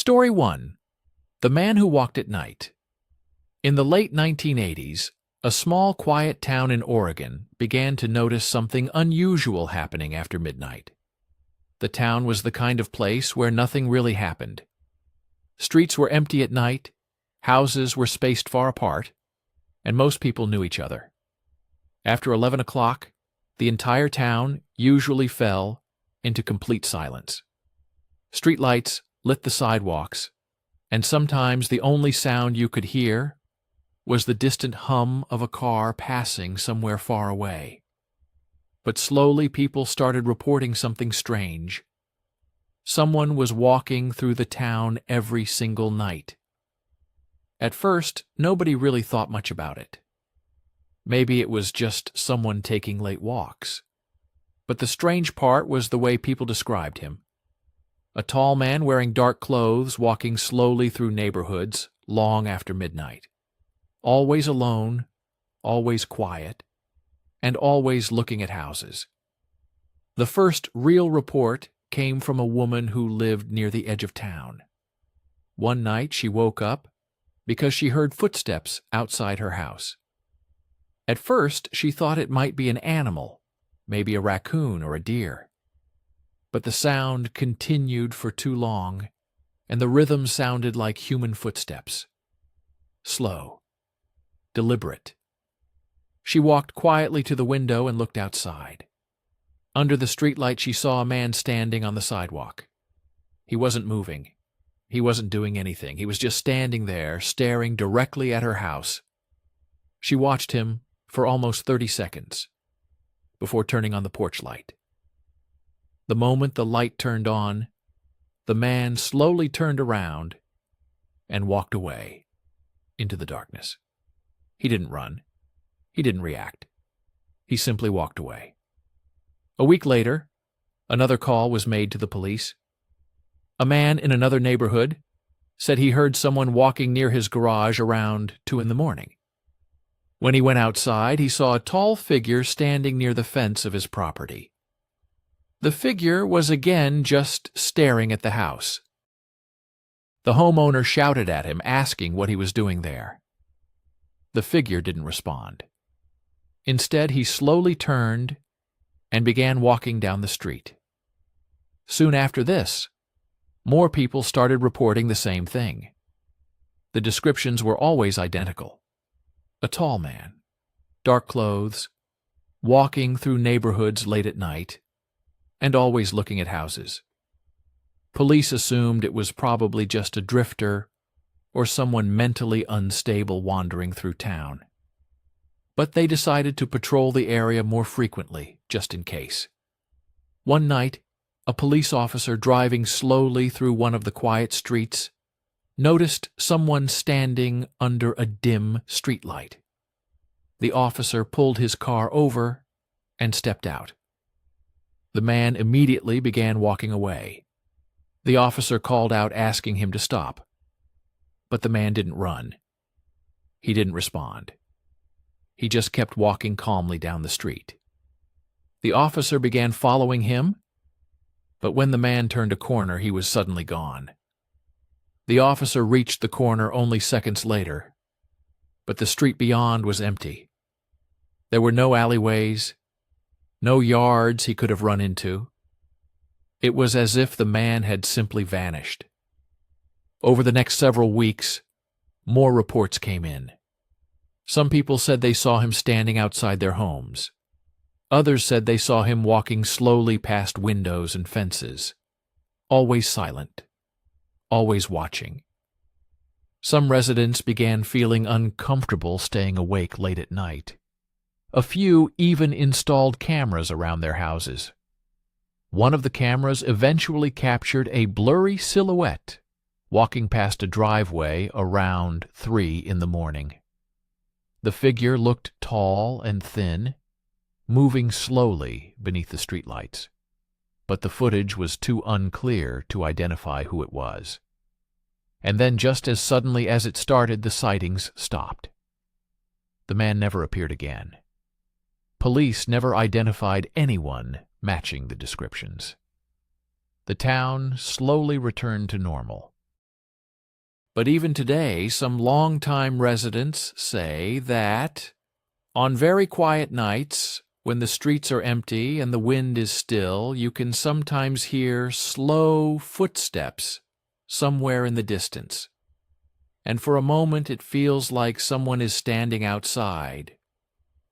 Story 1. The Man Who Walked at Night. In the late 1980s, a small, quiet town in Oregon began to notice something unusual happening after midnight. The town was the kind of place where nothing really happened. Streets were empty at night, houses were spaced far apart, and most people knew each other. After 11 o'clock, the entire town usually fell into complete silence. Streetlights lit the sidewalks, and sometimes the only sound you could hear was the distant hum of a car passing somewhere far away. But slowly people started reporting something strange. Someone was walking through the town every single night. At first, nobody really thought much about it. Maybe it was just someone taking late walks. But the strange part was the way people described him. A tall man wearing dark clothes walking slowly through neighborhoods long after midnight. Always alone, always quiet, and always looking at houses. The first real report came from a woman who lived near the edge of town. One night she woke up because she heard footsteps outside her house. At first she thought it might be an animal, maybe a raccoon or a deer. But the sound continued for too long, and the rhythm sounded like human footsteps. Slow, deliberate. She walked quietly to the window and looked outside. Under the streetlight she saw a man standing on the sidewalk. He wasn't moving. He wasn't doing anything. He was just standing there, staring directly at her house. She watched him for almost 30 seconds before turning on the porch light. The moment the light turned on, the man slowly turned around and walked away into the darkness. He didn't run. He didn't react. He simply walked away. A week later, another call was made to the police. A man in another neighborhood said he heard someone walking near his garage around 2 a.m. When he went outside, he saw a tall figure standing near the fence of his property. The figure was again just staring at the house. The homeowner shouted at him, asking what he was doing there. The figure didn't respond. Instead, he slowly turned and began walking down the street. Soon after this, more people started reporting the same thing. The descriptions were always identical. A tall man, dark clothes, walking through neighborhoods late at night, and always looking at houses. Police assumed it was probably just a drifter or someone mentally unstable wandering through town. But they decided to patrol the area more frequently, just in case. One night, a police officer driving slowly through one of the quiet streets noticed someone standing under a dim streetlight. The officer pulled his car over and stepped out. The man immediately began walking away. The officer called out asking him to stop. But the man didn't run. He didn't respond. He just kept walking calmly down the street. The officer began following him, but when the man turned a corner, he was suddenly gone. The officer reached the corner only seconds later, but the street beyond was empty. There were no alleyways, no yards he could have run into. It was as if the man had simply vanished. Over the next several weeks, more reports came in. Some people said they saw him standing outside their homes. Others said they saw him walking slowly past windows and fences, always silent, always watching. Some residents began feeling uncomfortable staying awake late at night. A few even installed cameras around their houses. One of the cameras eventually captured a blurry silhouette walking past a driveway around 3 a.m. The figure looked tall and thin, moving slowly beneath the streetlights, but the footage was too unclear to identify who it was. And then just as suddenly as it started, the sightings stopped. The man never appeared again. Police never identified anyone matching the descriptions. The town slowly returned to normal. But even today, some longtime residents say that on very quiet nights, when the streets are empty and the wind is still, you can sometimes hear slow footsteps somewhere in the distance. And for a moment it feels like someone is standing outside,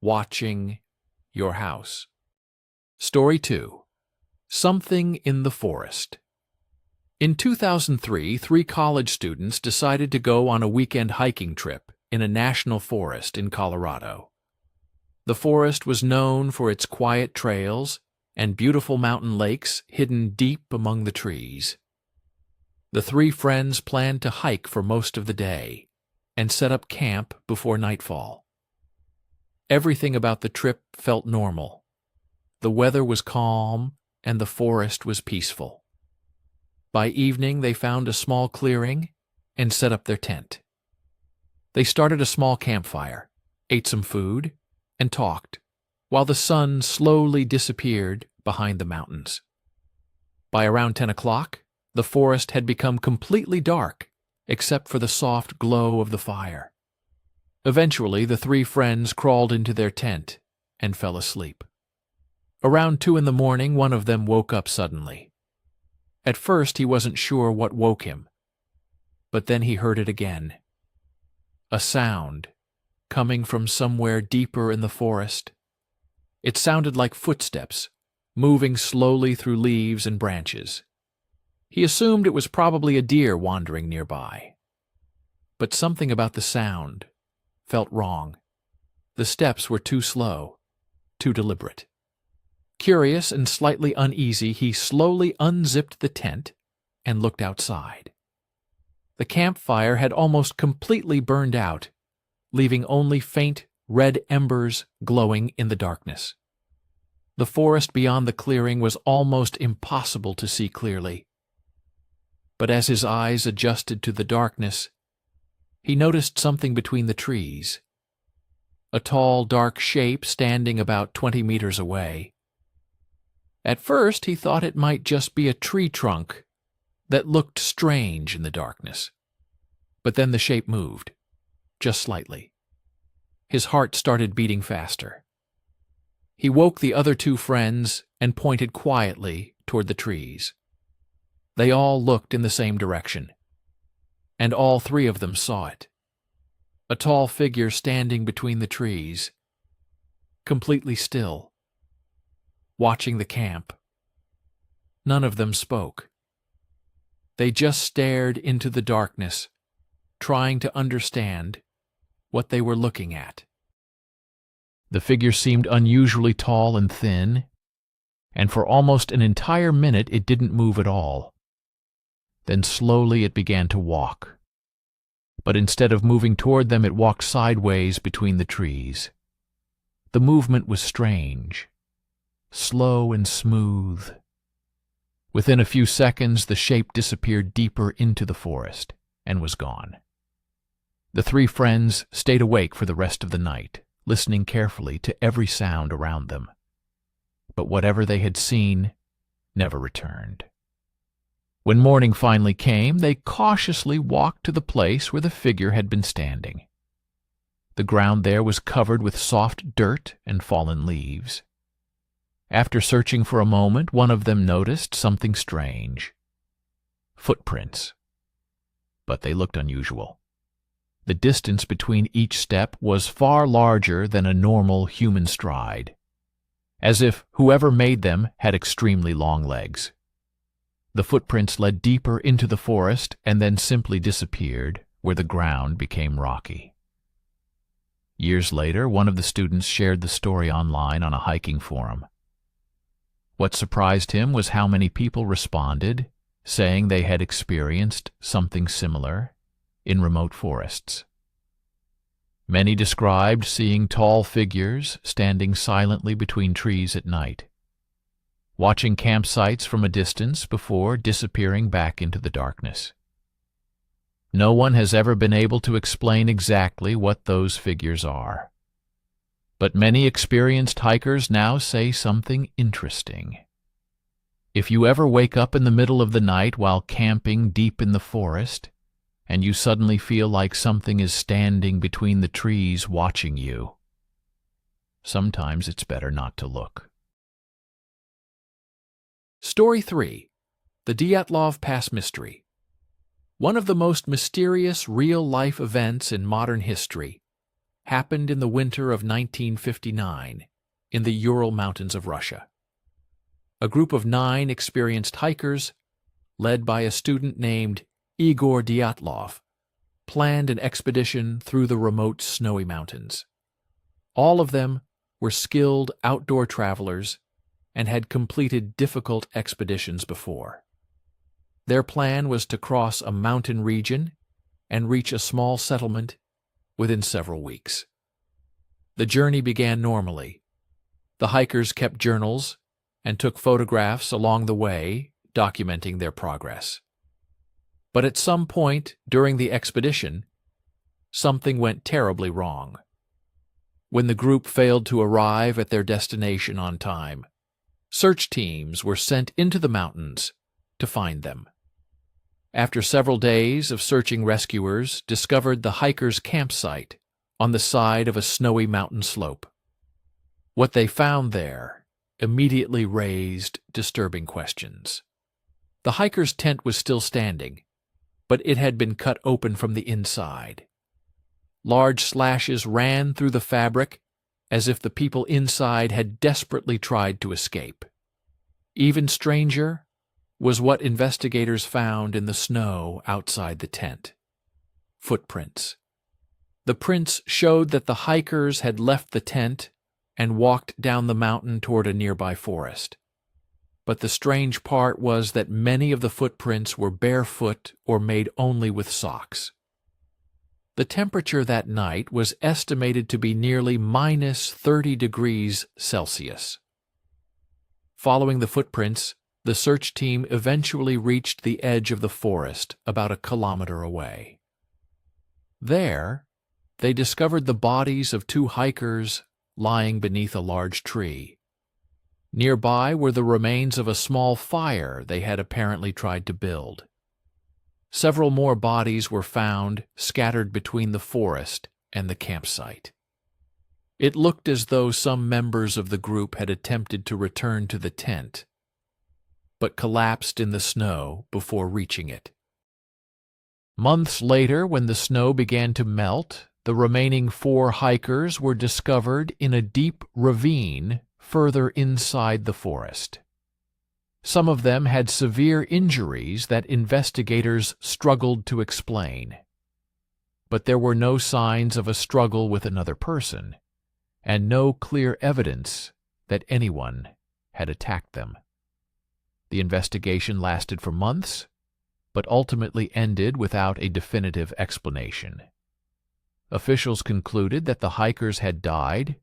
watching your house. Story 2. Something in the Forest. In 2003, 3 college students decided to go on a weekend hiking trip in a national forest in Colorado. The forest was known for its quiet trails and beautiful mountain lakes hidden deep among the trees. The 3 friends planned to hike for most of the day and set up camp before nightfall. Everything about the trip felt normal. The weather was calm and the forest was peaceful. By evening, they found a small clearing and set up their tent. They started a small campfire, ate some food, and talked, while the sun slowly disappeared behind the mountains. By around 10 o'clock, the forest had become completely dark, except for the soft glow of the fire. Eventually, the 3 friends crawled into their tent and fell asleep. Around 2 in the morning, one of them woke up suddenly. At first, he wasn't sure what woke him, but then he heard it again. A sound coming from somewhere deeper in the forest. It sounded like footsteps, moving slowly through leaves and branches. He assumed it was probably a deer wandering nearby. But something about the sound felt wrong. The steps were too slow, too deliberate. Curious and slightly uneasy, he slowly unzipped the tent and looked outside. The campfire had almost completely burned out, leaving only faint red embers glowing in the darkness. The forest beyond the clearing was almost impossible to see clearly. But as his eyes adjusted to the darkness, he noticed something between the trees. A tall, dark shape standing about 20 meters away. At first, he thought it might just be a tree trunk that looked strange in the darkness. But then the shape moved, just slightly. His heart started beating faster. He woke the other 2 friends and pointed quietly toward the trees. They all looked in the same direction, and all 3 of them saw it. A tall figure standing between the trees, completely still, watching the camp. None of them spoke. They just stared into the darkness, trying to understand what they were looking at. The figure seemed unusually tall and thin, and for almost an entire minute it didn't move at all. Then slowly it began to walk. But instead of moving toward them, it walked sideways between the trees. The movement was strange, slow and smooth. Within a few seconds, the shape disappeared deeper into the forest and was gone. The 3 friends stayed awake for the rest of the night, listening carefully to every sound around them. But whatever they had seen never returned. When morning finally came, they cautiously walked to the place where the figure had been standing. The ground there was covered with soft dirt and fallen leaves. After searching for a moment, one of them noticed something strange. Footprints. But they looked unusual. The distance between each step was far larger than a normal human stride, as if whoever made them had extremely long legs. The footprints led deeper into the forest and then simply disappeared where the ground became rocky. Years later, one of the students shared the story online on a hiking forum. What surprised him was how many people responded, saying they had experienced something similar in remote forests. Many described seeing tall figures standing silently between trees at night, watching campsites from a distance before disappearing back into the darkness. No one has ever been able to explain exactly what those figures are. But many experienced hikers now say something interesting. If you ever wake up in the middle of the night while camping deep in the forest, and you suddenly feel like something is standing between the trees watching you. Sometimes it's better not to look. Story 3. The Dyatlov Pass Mystery. One of the most mysterious real-life events in modern history happened in the winter of 1959 in the Ural Mountains of Russia. A group of 9 experienced hikers, led by a student named Igor Dyatlov, planned an expedition through the remote snowy mountains. All of them were skilled outdoor travelers and had completed difficult expeditions before. Their plan was to cross a mountain region and reach a small settlement within several weeks. The journey began normally. The hikers kept journals and took photographs along the way, documenting their progress. But at some point during the expedition, something went terribly wrong. When the group failed to arrive at their destination on time, search teams were sent into the mountains to find them. After several days of searching, rescuers discovered the hikers' campsite on the side of a snowy mountain slope. What they found there immediately raised disturbing questions. The hikers' tent was still standing, but it had been cut open from the inside. Large slashes ran through the fabric as if the people inside had desperately tried to escape. Even stranger was what investigators found in the snow outside the tent. Footprints. The prints showed that the hikers had left the tent and walked down the mountain toward a nearby forest. But the strange part was that many of the footprints were barefoot or made only with socks. The temperature that night was estimated to be nearly minus 30 degrees Celsius. Following the footprints, the search team eventually reached the edge of the forest about a kilometer away. There, they discovered the bodies of 2 hikers lying beneath a large tree. Nearby were the remains of a small fire they had apparently tried to build. Several more bodies were found scattered between the forest and the campsite. It looked as though some members of the group had attempted to return to the tent, but collapsed in the snow before reaching it. Months later, when the snow began to melt, the remaining 4 hikers were discovered in a deep ravine further inside the forest. Some of them had severe injuries that investigators struggled to explain. But there were no signs of a struggle with another person, and no clear evidence that anyone had attacked them. The investigation lasted for months, but ultimately ended without a definitive explanation. Officials concluded that the hikers had died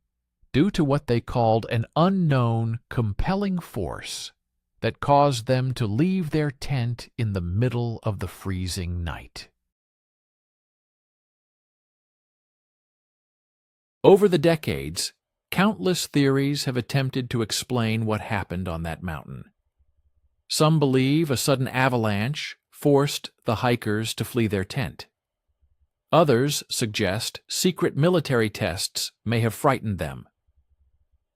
due to what they called an unknown compelling force that caused them to leave their tent in the middle of the freezing night. Over the decades, countless theories have attempted to explain what happened on that mountain. Some believe a sudden avalanche forced the hikers to flee their tent. Others suggest secret military tests may have frightened them.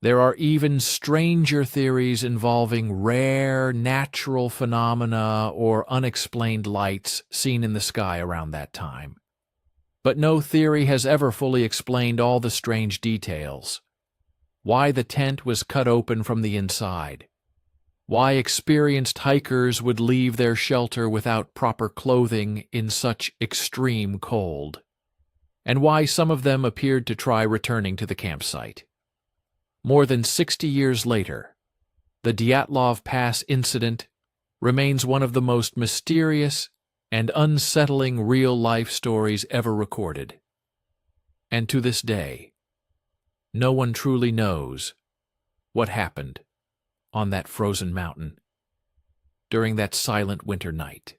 There are even stranger theories involving rare natural phenomena or unexplained lights seen in the sky around that time. But no theory has ever fully explained all the strange details. Why the tent was cut open from the inside. Why experienced hikers would leave their shelter without proper clothing in such extreme cold. And why some of them appeared to try returning to the campsite. More than 60 years later, the Dyatlov Pass incident remains one of the most mysterious and unsettling real-life stories ever recorded. And to this day, no one truly knows what happened on that frozen mountain during that silent winter night.